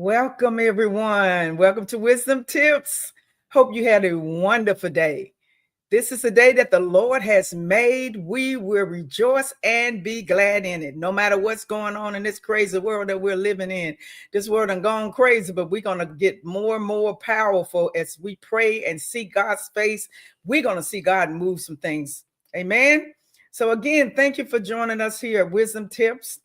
Welcome, everyone. Welcome to Wisdom Tips. Hope you had a wonderful day. This is a day that the Lord has made. We will rejoice and be glad in it, no matter what's going on in this crazy world that we're living in. This world done gone crazy, but we're going to get more and more powerful as we pray and seek God's face. We're going to see God move some things. Amen. So again, thank you for joining us here at Wisdom Tips.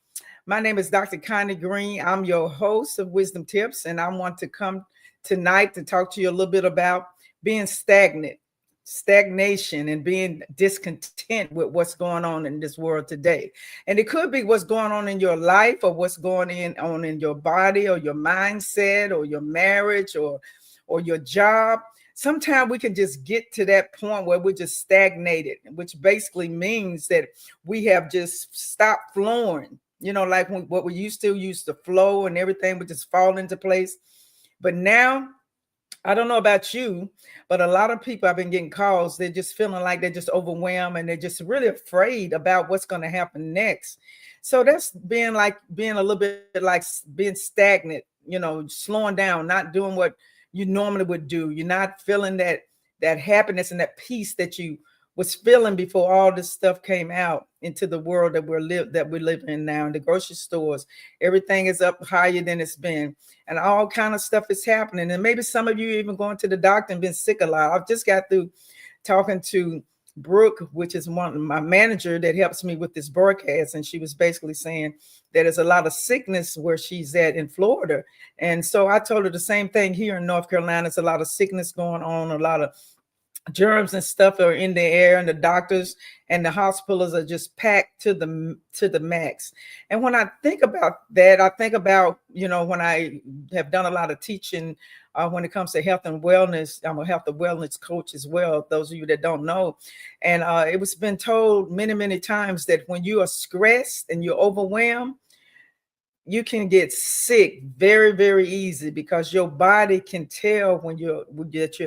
My name is Dr. Connie Green. I'm your host of Wisdom Tips, and I want to come tonight to talk to you a little bit about being stagnation, and being discontent with what's going on in this world today. And it could be what's going on in your life, or what's going on in your body, or your mindset, or your marriage, or your job. Sometimes we can just get to that point where we're just stagnated, which basically means that we have just stopped flowing. Like what we used to flow, and everything would just fall into place. But now, I don't know about you, but a lot of people I've been getting calls, they're just feeling like they're just overwhelmed, and they're just really afraid about what's going to happen next. So that's being a little bit like being stagnant, slowing down, not doing what you normally would do. You're not feeling that happiness and that peace that you was feeling before all this stuff came out into the world that we live in now. In the grocery stores, everything is up higher than it's been, and all kind of stuff is happening. And maybe some of you even going to the doctor and been sick a lot. I've just got through talking to Brooke, which is my manager that helps me with this broadcast, and she was basically saying that there's a lot of sickness where she's at in Florida. And so I told her the same thing here in North Carolina. There's a lot of sickness going on, a lot of germs and stuff are in the air, and the doctors and the hospitals are just packed to the max. And when I think about that, I think about, when I have done a lot of teaching when it comes to health and wellness. I'm a health and wellness coach as well, those of you that don't know. And it was been told many, many times that when you are stressed and you're overwhelmed, you can get sick very, very easy, because your body can tell when you're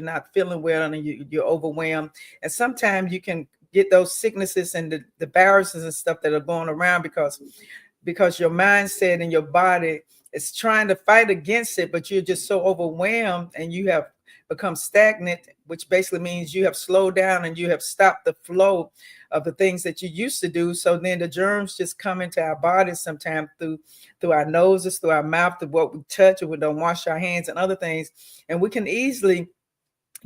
not feeling well and you're overwhelmed. And sometimes you can get those sicknesses and the viruses and stuff that are going around because your mindset and your body is trying to fight against it, but you're just so overwhelmed and you have become stagnant, which basically means you have slowed down and you have stopped the flow of the things that you used to do. So then the germs just come into our bodies sometimes through our noses, through our mouth, through what we touch, or we don't wash our hands and other things. And we can easily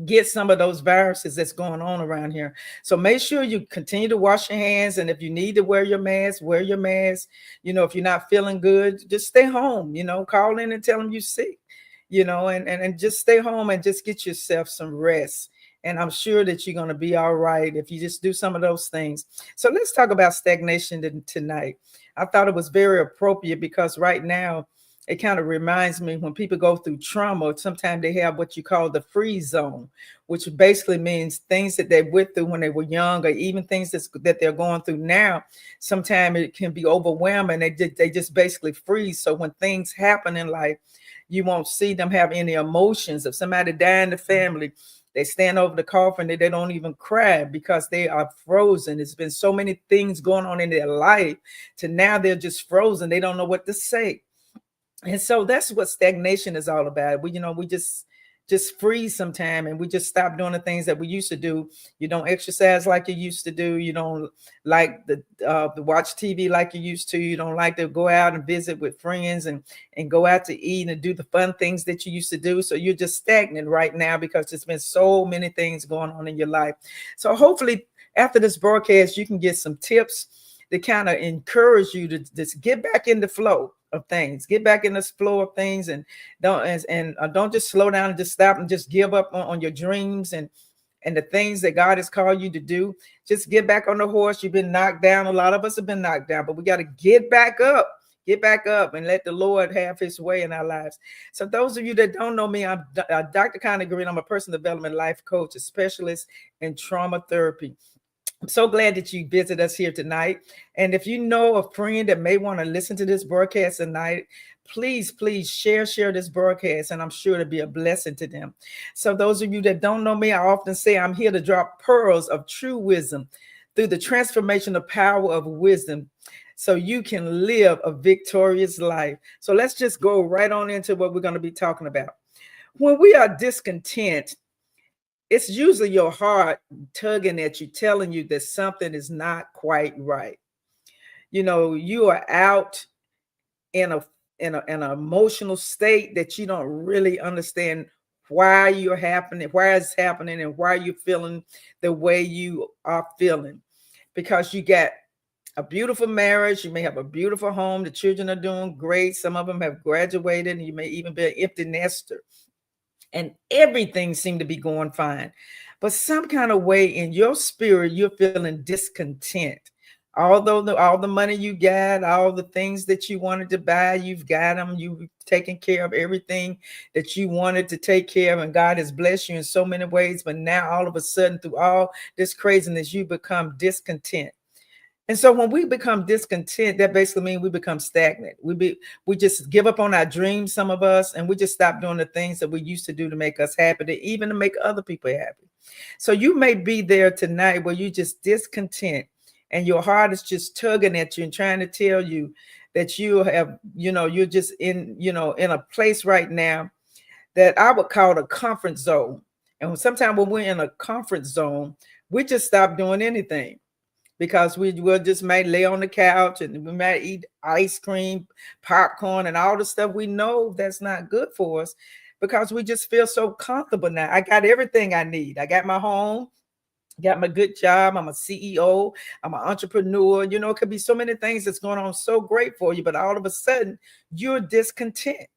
get some of those viruses that's going on around here. So make sure you continue to wash your hands. And if you need to wear your mask, wear your mask. If you're not feeling good, just stay home, call in and tell them you're sick, and just stay home and just get yourself some rest. And I'm sure that you're going to be all right if you just do some of those things. So let's talk about stagnation tonight. I thought it was very appropriate because right now it kind of reminds me when people go through trauma, sometimes they have what you call the freeze zone, which basically means things that they went through when they were young, or even things that they're going through now. Sometimes it can be overwhelming. They just basically freeze. So when things happen in life, you won't see them have any emotions. If somebody died in the family, they stand over the coffin and they don't even cry because they are frozen. It's been so many things going on in their life to now they're just frozen. They don't know what to say. And so that's what stagnation is all about. We just freeze sometime, and we just stop doing the things that we used to do. You don't exercise like you used to do. You don't like the watch TV like you used to. You don't like to go out and visit with friends and go out to eat and do the fun things that you used to do. So you're just stagnant right now because there's been so many things going on in your life. So hopefully after this broadcast, you can get some tips to kind of encourage you to just get back in the flow of things, get back in this flow of things, and don't just slow down and just stop and just give up on your dreams and the things that God has called you to do. Just get back on the horse. You've been knocked down. A lot of us have been knocked down, but we got to get back up and let the Lord have his way in our lives. So those of you that don't know me, I'm Dr. Connie Green. I'm a personal development life coach, a specialist in trauma therapy. I'm so glad that you visit us here tonight. And if you know a friend that may want to listen to this broadcast tonight, please share this broadcast, and I'm sure to be a blessing to them. So those of you that don't know me, I often say I'm here to drop pearls of true wisdom through the transformational power of wisdom so you can live a victorious life. So let's just go right on into what we're going to be talking about. When we are discontent, it's usually your heart tugging at you, telling you that something is not quite right. You know, you are out in an emotional state that you don't really understand why it's happening, and why you're feeling the way you are feeling. Because you got a beautiful marriage, you may have a beautiful home, the children are doing great, some of them have graduated, and you may even be an empty nester, and everything seemed to be going fine. But some kind of way in your spirit, you're feeling discontent. Although all the money you got, all the things that you wanted to buy, you've got them. You've taken care of everything that you wanted to take care of, and God has blessed you in so many ways. But now, all of a sudden, through all this craziness, you become discontent. And so when we become discontent, that basically means we become stagnant. We just give up on our dreams, some of us, and we just stop doing the things that we used to do to make us happy, even to make other people happy. So you may be there tonight where you just discontent, and your heart is just tugging at you and trying to tell you that you have, you're just in a place right now that I would call a comfort zone. And sometimes when we're in a comfort zone, we just stop doing anything, because we will just might lay on the couch and we might eat ice cream, popcorn, and all the stuff we know that's not good for us, because we just feel so comfortable now. I got everything I need. I got my home, got my good job. I'm a CEO. I'm an entrepreneur. It could be so many things that's going on so great for you, but all of a sudden you're discontent.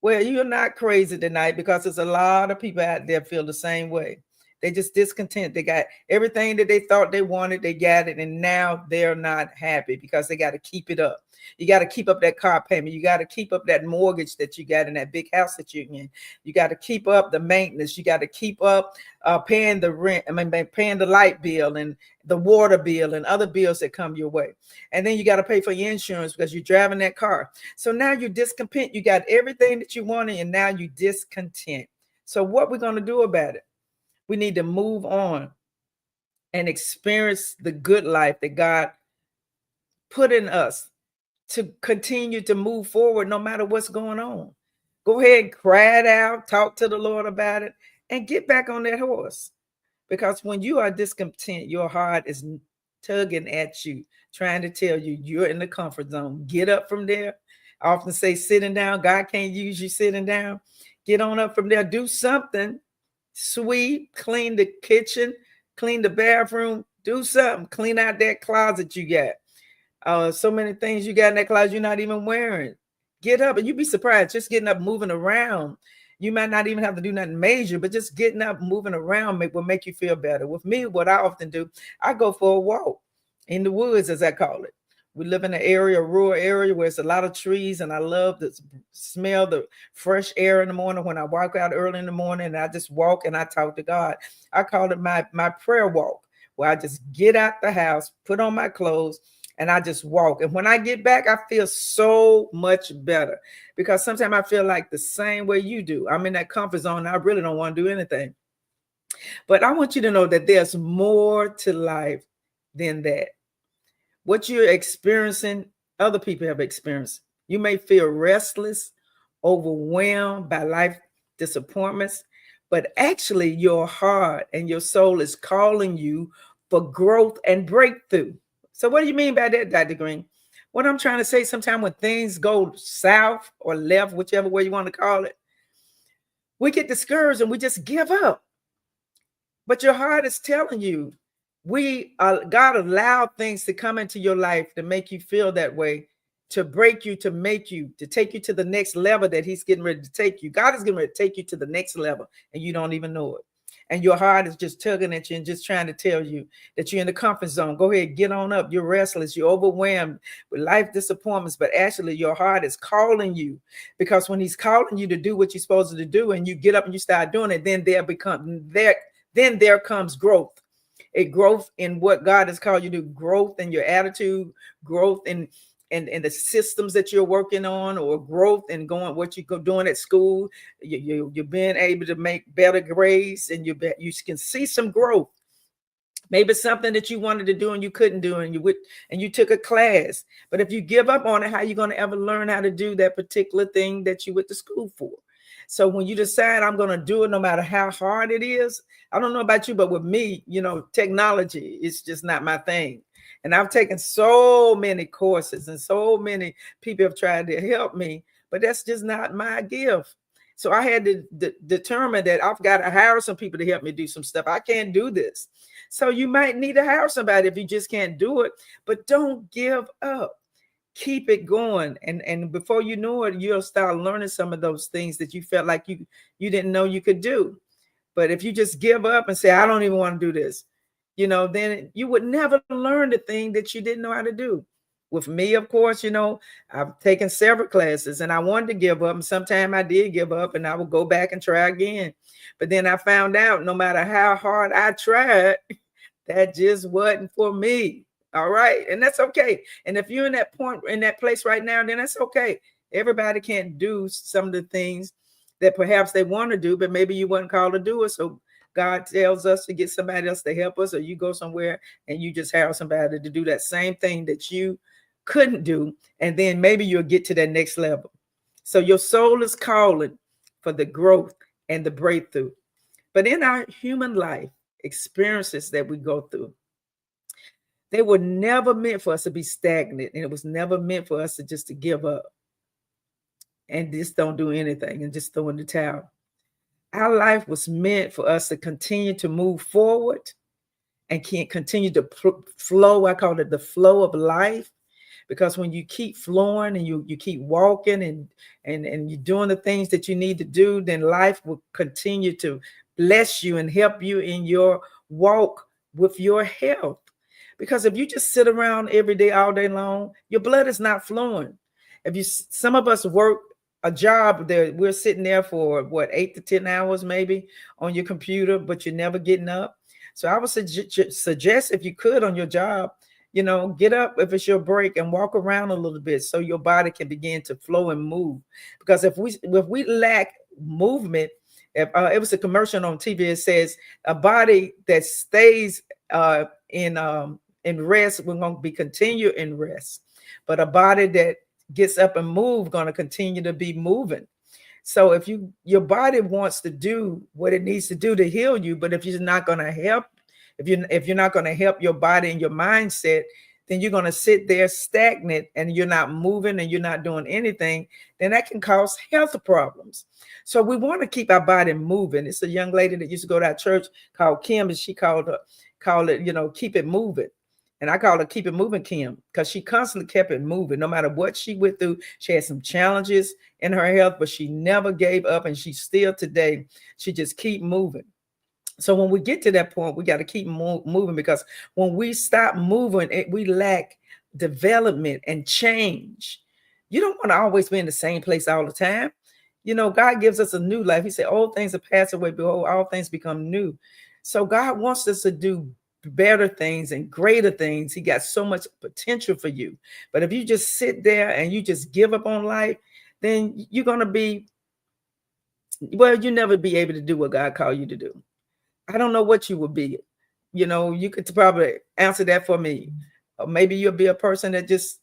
Well, you're not crazy tonight, because there's a lot of people out there feel the same way. They just discontent. They got everything that they thought they wanted, they got it, and now they're not happy because they got to keep it up. You got to keep up that car payment. You got to keep up that mortgage that you got in that big house that you're in. You got to keep up the maintenance. You got to keep up paying the rent. Paying the light bill and the water bill and other bills that come your way. And then you got to pay for your insurance because you're driving that car. So now you're discontent. You got everything that you wanted, and now you're discontent. So what we're going to do about it? We need to move on and experience the good life that God put in us to continue to move forward no matter what's going on. Go ahead and cry it out, talk to the Lord about it, and get back on that horse. Because when you are discontent, your heart is tugging at you, trying to tell you you're in the comfort zone. Get up from there. I often say sitting down. God can't use you sitting down. Get on up from there. Do something. Sweep, clean the kitchen, clean the bathroom, do something, clean out that closet you got. So many things you got in that closet you're not even wearing. Get up, and you'd be surprised, just getting up, moving around. You might not even have to do nothing major, but just getting up, moving around will make you feel better. With me, what I often do, I go for a walk in the woods, as I call it. We live in an area, a rural area, where it's a lot of trees, and I love to smell the fresh air in the morning when I walk out early in the morning, and I just walk and I talk to God. I call it my prayer walk, where I just get out the house, put on my clothes, and I just walk. And when I get back, I feel so much better, because sometimes I feel like the same way you do. I'm in that comfort zone. I really don't want to do anything. But I want you to know that there's more to life than that. What you're experiencing, other people have experienced. You may feel restless, overwhelmed by life disappointments, but actually your heart and your soul is calling you for growth and breakthrough. So what do you mean by that, Dr. Green? What I'm trying to say, sometimes when things go south or left, whichever way you want to call it, we get discouraged and we just give up. But your heart is telling you, God allowed things to come into your life to make you feel that way, to break you, to make you, to take you to the next level that he's getting ready to take you. God is getting ready to take you to the next level, and you don't even know it. And your heart is just tugging at you and just trying to tell you that you're in the comfort zone. Go ahead, get on up. You're restless. You're overwhelmed with life disappointments. But actually, your heart is calling you, because when he's calling you to do what you're supposed to do, and you get up and you start doing it, then there comes growth. A growth in what God has called you to, growth in your attitude, growth in the systems that you're working on, or growth in what you're doing at school. You're being able to make better grades, and you can see some growth. Maybe something that you wanted to do and you couldn't do, and you took a class. But if you give up on it, how are you going to ever learn how to do that particular thing that you went to school for? So when you decide I'm going to do it, no matter how hard it is, I don't know about you, but with me, technology is just not my thing. And I've taken so many courses and so many people have tried to help me, but that's just not my gift. So I had to determine that I've got to hire some people to help me do some stuff. I can't do this. So you might need to hire somebody if you just can't do it, but don't give up. Keep it going. And before you know it, you'll start learning some of those things that you felt like you didn't know you could do. But if you just give up and say, I don't even want to do this, then you would never learn the thing that you didn't know how to do. With me, of course, I've taken several classes and I wanted to give up. And sometimes I did give up and I would go back and try again. But then I found out no matter how hard I tried, that just wasn't for me. All right. And that's okay. And if you're in that point, in that place right now, then that's okay. Everybody can't do some of the things that perhaps they want to do, but maybe you weren't called to do it. So God tells us to get somebody else to help us, or you go somewhere and you just hire somebody to do that same thing that you couldn't do. And then maybe you'll get to that next level. So your soul is calling for the growth and the breakthrough. But in our human life, experiences that we go through, they were never meant for us to be stagnant, and it was never meant for us to just to give up and just don't do anything and just throw in the towel. Our life was meant for us to continue to move forward and can't continue to flow. I call it the flow of life, because when you keep flowing and you keep walking and you're doing the things that you need to do, then life will continue to bless you and help you in your walk with your health. Because if you just sit around every day, all day long, your blood is not flowing. Some of us work a job that we're sitting there for 8 to 10 hours maybe on your computer, but you're never getting up. So I would suggest, if you could, on your job, get up if it's your break and walk around a little bit so your body can begin to flow and move. Because if we lack movement, if it was a commercial on TV, it says a body that stays in rest, we're going to be continue in rest, but a body that gets up and move going to continue to be moving. So if your body wants to do what it needs to do to heal you, but if you're not going to help, if you're not going to help your body and your mindset, then you're going to sit there stagnant and you're not moving and you're not doing anything. Then that can cause health problems. So we want to keep our body moving. It's a young lady that used to go to our church called Kim, and she called it, keep it moving. And I call her Keep It Moving Kim, because she constantly kept it moving. No matter what she went through, she had some challenges in her health, but she never gave up. And she still today, she just keep moving. So when we get to that point, we got to keep moving, because when we stop moving, we lack development and change. You don't want to always be in the same place all the time. God gives us a new life. He said, old things have passed away. Behold, all things become new. So God wants us to do better things and greater things. He got so much potential for you. But if you just sit there and you just give up on life, then you're going to be, you'll never be able to do what God called you to do. I don't know what you will be. You could probably answer that for me. Or maybe you'll be a person that just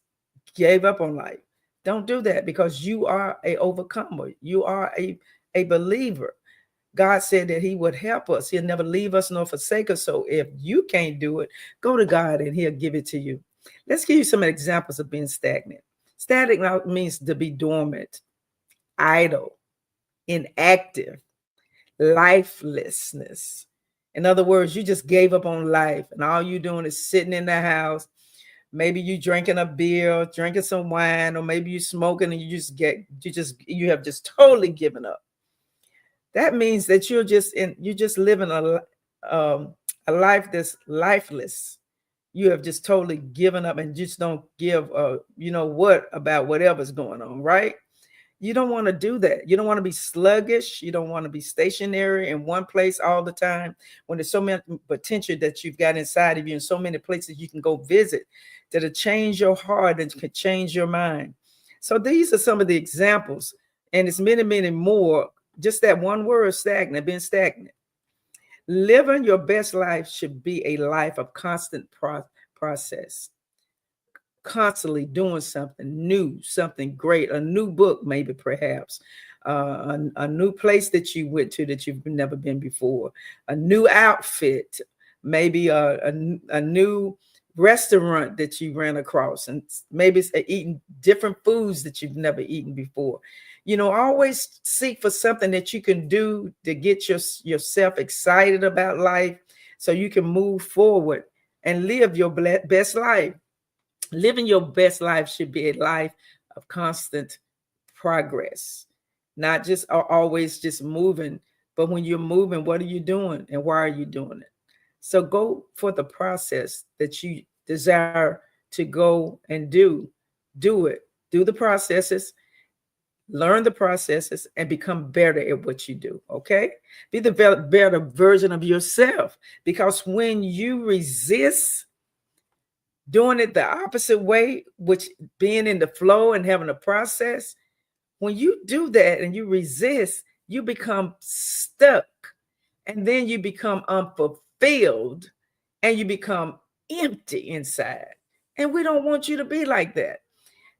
gave up on life. Don't do that, because you are an overcomer. You are a believer. God said that he would help us. He'll never leave us nor forsake us. So if you can't do it, go to God and he'll give it to you. Let's give you some examples of being stagnant. Stagnant means to be dormant, idle, inactive, lifelessness. In other words, you just gave up on life and all you're doing is sitting in the house. Maybe you drinking a beer, drinking some wine, or maybe you smoking and you have just totally given up. That means that you're just living a life that's lifeless. You have just totally given up and just don't give what about whatever's going on, right? You don't want to do that. You don't want to be sluggish. You don't want to be stationary in one place all the time, when there's so much potential that you've got inside of you and so many places you can go visit that'll change your heart and can change your mind. So these are some of the examples, and it's many, many more. Just that one word, stagnant, being stagnant. Living your best life should be a life of constant process, constantly doing something new, something great, a new book, maybe perhaps, a new place that you went to that you've never been before, a new outfit, maybe a new restaurant that you ran across, and maybe it's eating different foods that you've never eaten before. Always seek for something that you can do to get yourself excited about life so you can move forward and live your best life. Living your best life should be a life of constant progress, not just always just moving, but when you're moving, what are you doing and why are you doing it? So go for the process that you desire to go and do it. Do the processes, learn the processes, and become better at what you do, okay? Be the better version of yourself, because when you resist doing it the opposite way, which being in the flow and having a process, when you do that and you resist, you become stuck, and then you become unfulfilled, and you become empty inside. And we don't want you to be like that.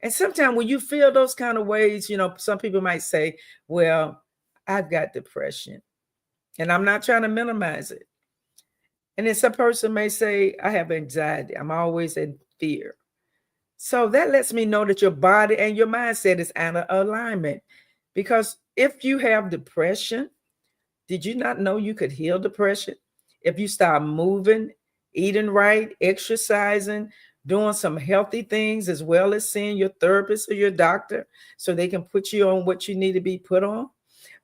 And sometimes when you feel those kind of ways, some people might say, well, I've got depression, and I'm not trying to minimize it. And then some person may say, I have anxiety. I'm always in fear. So that lets me know that your body and your mindset is out of alignment. Because if you have depression, did you not know you could heal depression? If you start moving, eating right, exercising, doing some healthy things, as well as seeing your therapist or your doctor so they can put you on what you need to be put on.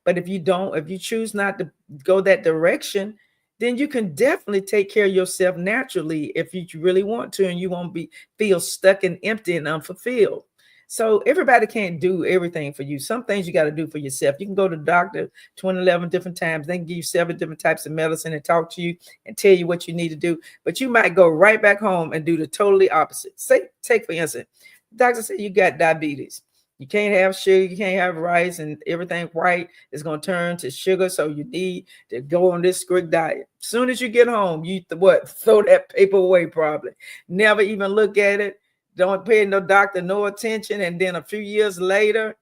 But if you choose not to go that direction, then you can definitely take care of yourself naturally if you really want to, and you won't feel stuck and empty and unfulfilled. So everybody can't do everything for you. Some things you got to do for yourself. You can go to the doctor 11 different times. They can give you 7 different types of medicine and talk to you and tell you what you need to do. But you might go right back home and do the totally opposite. Take for instance, the doctor said you got diabetes. You can't have sugar, you can't have rice, and everything white is going to turn to sugar. So you need to go on this strict diet. As soon as you get home, you throw that paper away probably. Never even look at it. Don't pay no doctor no attention. And then a few years later,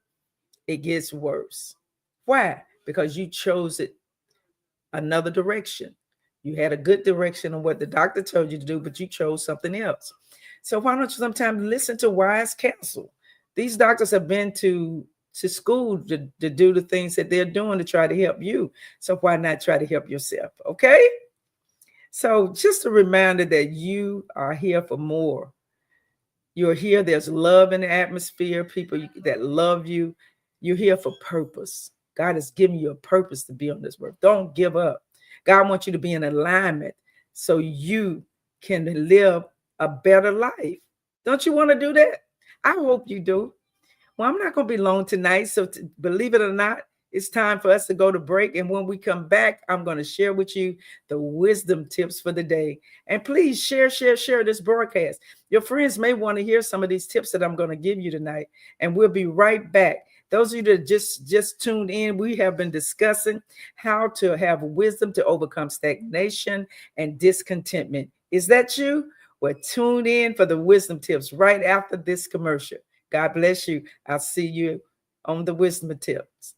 it gets worse. Why? Because you chose it another direction. You had a good direction on what the doctor told you to do, but you chose something else. So why don't you sometimes listen to wise counsel? These doctors have been to school to do the things that they're doing to try to help you. So why not try to help yourself? Okay. So just a reminder that you are here for more. You're here. There's love in the atmosphere, people that love you. You're here for purpose. God has given you a purpose to be on this earth. Don't give up. God wants you to be in alignment so you can live a better life. Don't you want to do that? I hope you do. Well, I'm not going to be long tonight. So believe it or not, it's time for us to go to break. And when we come back, I'm going to share with you the wisdom tips for the day. And please share this broadcast. Your friends may want to hear some of these tips that I'm going to give you tonight. And we'll be right back. Those of you that just tuned in, we have been discussing how to have wisdom to overcome stagnation and discontentment. Is that you? Well, tune in for the wisdom tips right after this commercial. God bless you. I'll see you on the wisdom tips.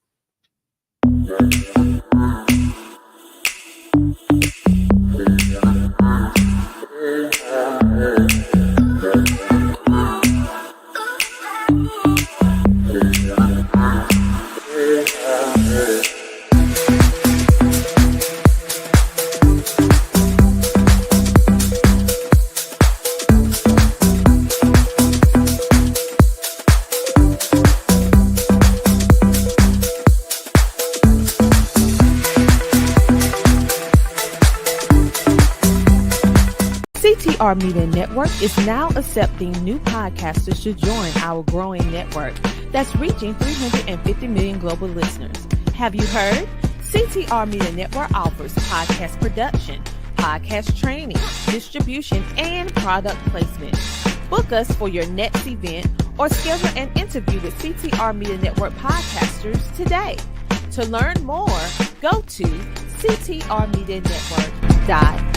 CTR Media Network is now accepting new podcasters to join our growing network that's reaching 350 million global listeners. Have you heard? CTR Media Network offers podcast production, podcast training, distribution, and product placement. Book us for your next event or schedule an interview with CTR Media Network podcasters today. To learn more, go to ctrmedianetwork.com.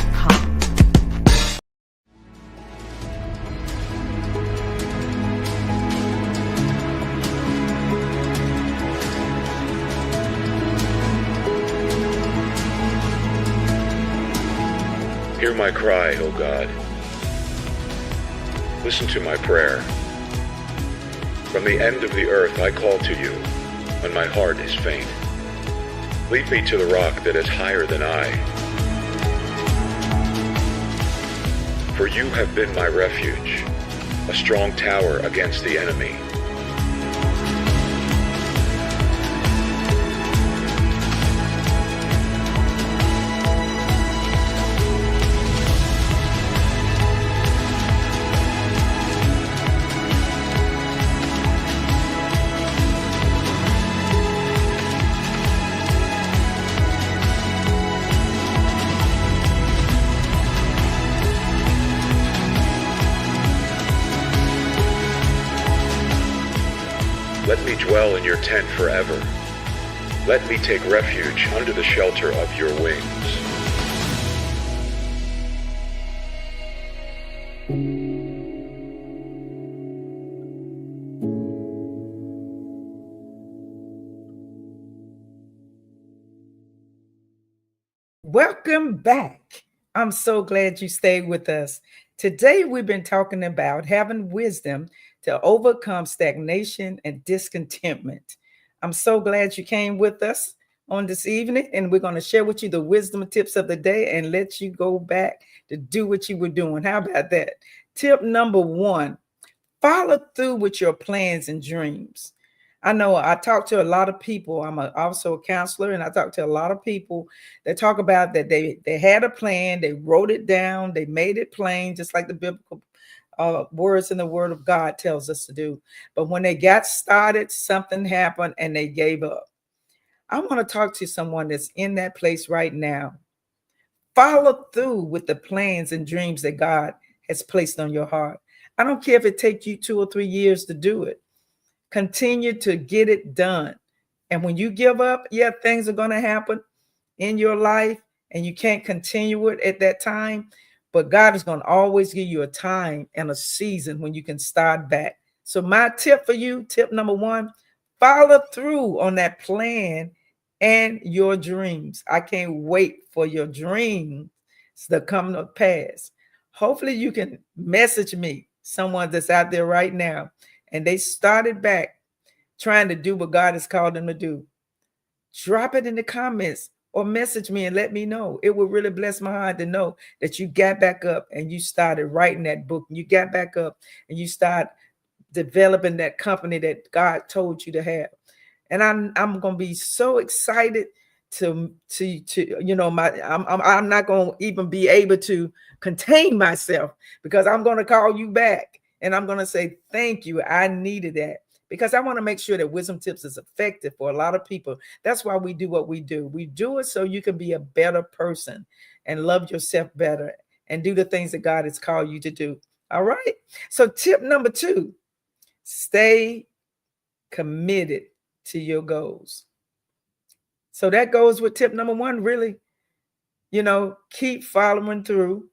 Hear my cry, O God. Listen to my prayer. From the end of the earth I call to you when my heart is faint. Lead me to the rock that is higher than I. For you have been my refuge, a strong tower against the enemy. Let me dwell in your tent forever. Let me take refuge under the shelter of your wings. Welcome back. I'm so glad you stayed with us. Today, we've been talking about having wisdom to overcome stagnation and discontentment. I'm so glad you came with us on this evening, and we're going to share with you the wisdom tips of the day and let you go back to do what you were doing. How about that? Tip number 1, follow through with your plans and dreams. I know I talk to a lot of people. I'm also a counselor, and I talk to a lot of people that talk about that they had a plan, they wrote it down, they made it plain, just like the biblical words in the Word of God tells us to do. But when they got started, something happened and they gave up. I want to talk to someone that's in that place right now. Follow through with the plans and dreams that God has placed on your heart. I don't care if it takes you 2 or 3 years to do it. Continue to get it done. And when you give up, things are going to happen in your life and you can't continue it at that time. But God is going to always give you a time and a season when you can start back. So my tip for you, tip number 1, follow through on that plan and your dreams. I can't wait for your dreams to come to pass. Hopefully you can message me, someone that's out there right now, and they started back trying to do what God has called them to do. Drop it in the comments or message me and let me know. It will really bless my heart to know that you got back up and you started writing that book. You got back up and you start developing that company that God told you to have. And I'm going to be so excited to I'm not going to even be able to contain myself, because I'm going to call you back and I'm going to say, thank you. I needed that. Because I want to make sure that Wisdom Tips is effective for a lot of people. That's why we do what we do. We do it so you can be a better person and love yourself better and do the things that God has called you to do. All right. So tip number 2, stay committed to your goals. So that goes with tip number 1, really. Keep following through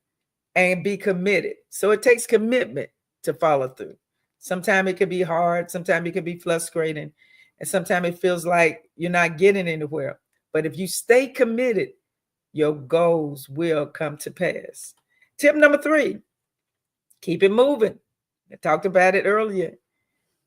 and be committed. So it takes commitment to follow through. Sometimes it can be hard. Sometimes it can be frustrating. And sometimes it feels like you're not getting anywhere. But if you stay committed, your goals will come to pass. Tip number 3, keep it moving. I talked about it earlier.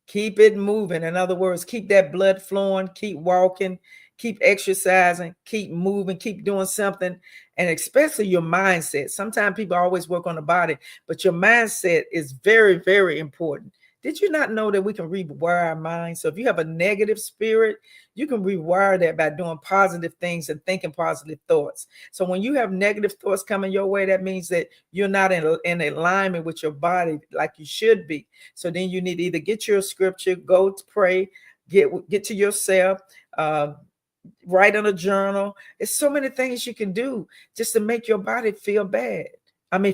Keep it moving. In other words, keep that blood flowing, keep walking, keep exercising, keep moving, keep doing something. And especially your mindset. Sometimes people always work on the body, but your mindset is very, very important. Did you not know that we can rewire our mind? So if you have a negative spirit, you can rewire that by doing positive things and thinking positive thoughts. So when you have negative thoughts coming your way, that means that you're not in alignment with your body like you should be. So then you need to either get your scripture, go to pray, get to yourself, write in a journal. It's so many things you can do just to make your body feel bad.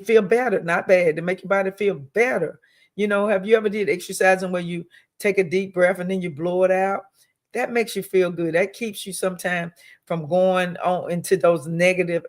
Feel better, not bad, to make your body feel better. Have you ever did exercising where you take a deep breath and then you blow it out? That makes you feel good. That keeps you sometimes from going on into those negative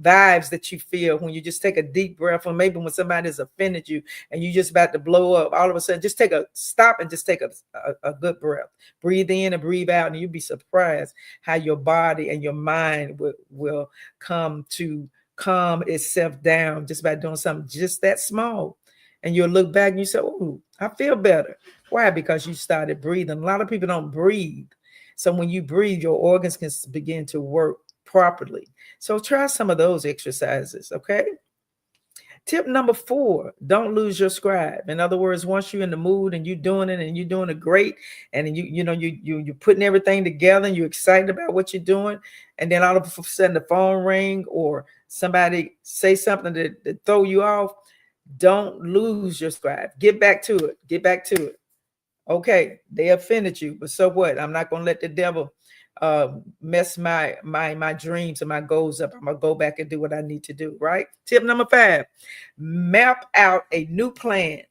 vibes that you feel when you just take a deep breath, or maybe when somebody has offended you and you just about to blow up. All of a sudden, just take a stop and just take a good breath. Breathe in and breathe out, and you'll be surprised how your body and your mind will come to calm itself down just by doing something just that small. And you'll look back and you say, "Oh, I feel better." Why? Because you started breathing. A lot of people don't breathe. So when you breathe, your organs can begin to work properly. So try some of those exercises, okay? Tip number 4, don't lose your scribe. In other words, once you're in the mood and you're doing it and you're doing it great, and you're putting everything together and you're excited about what you're doing, and then all of a sudden the phone ring or somebody say something that throw you off, don't lose your scribe. Get back to it. Get back to it. Okay, they offended you, but so what? I'm not going to let the devil mess my dreams and my goals up. I'm going to go back and do what I need to do, right? Tip number 5, map out a new plan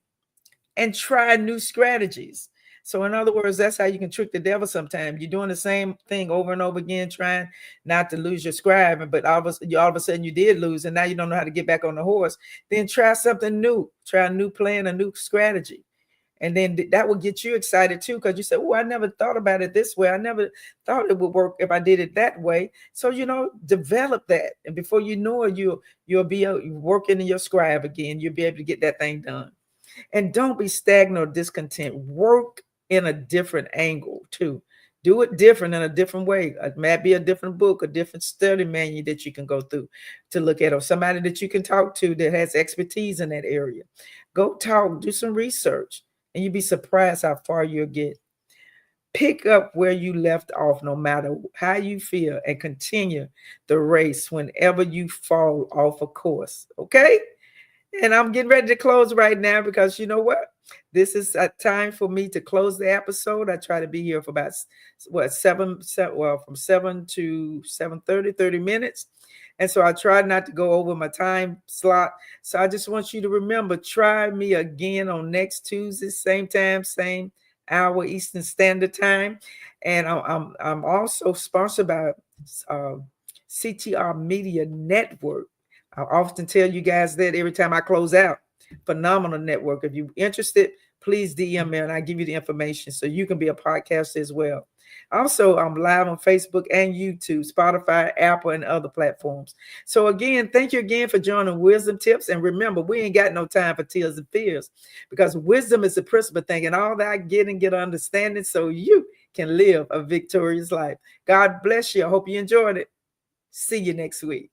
and try new strategies. So in other words, that's how you can trick the devil sometimes. You're doing the same thing over and over again, trying not to lose your scribe, but all of a sudden you did lose, and now you don't know how to get back on the horse. Then try something new. Try a new plan, a new strategy. And then that will get you excited too, because you say, "Oh, I never thought about it this way. I never thought it would work if I did it that way." So, develop that. And before you know it, you'll be working in your scribe again. You'll be able to get that thing done. And don't be stagnant or discontent. Work in a different angle too. Do it different in a different way. It might be a different book, a different study manual that you can go through to look at, or somebody that you can talk to that has expertise in that area. Go talk, do some research. And you'd be surprised how far you'll get. Pick up where you left off, no matter how you feel, and continue the race whenever you fall off a course. Okay? And I'm getting ready to close right now, because you know what? This is a time for me to close the episode. I try to be here for about from 7 to 7:30, 30 minutes. And so I try not to go over my time slot. So I just want you to remember, try me again on next Tuesday, same time, same hour, Eastern Standard Time. And I'm also sponsored by CTR Media Network. I often tell you guys that every time I close out. Phenomenal network. If you're interested, please DM me and I give you the information so you can be a podcaster as well. Also, I'm live on Facebook and YouTube, Spotify, Apple, and other platforms. So again, thank you again for joining Wisdom Tips. And remember, we ain't got no time for tears and fears, because wisdom is the principal thing, and all that I get understanding so you can live a victorious life. God bless you. I hope you enjoyed it. See you next week.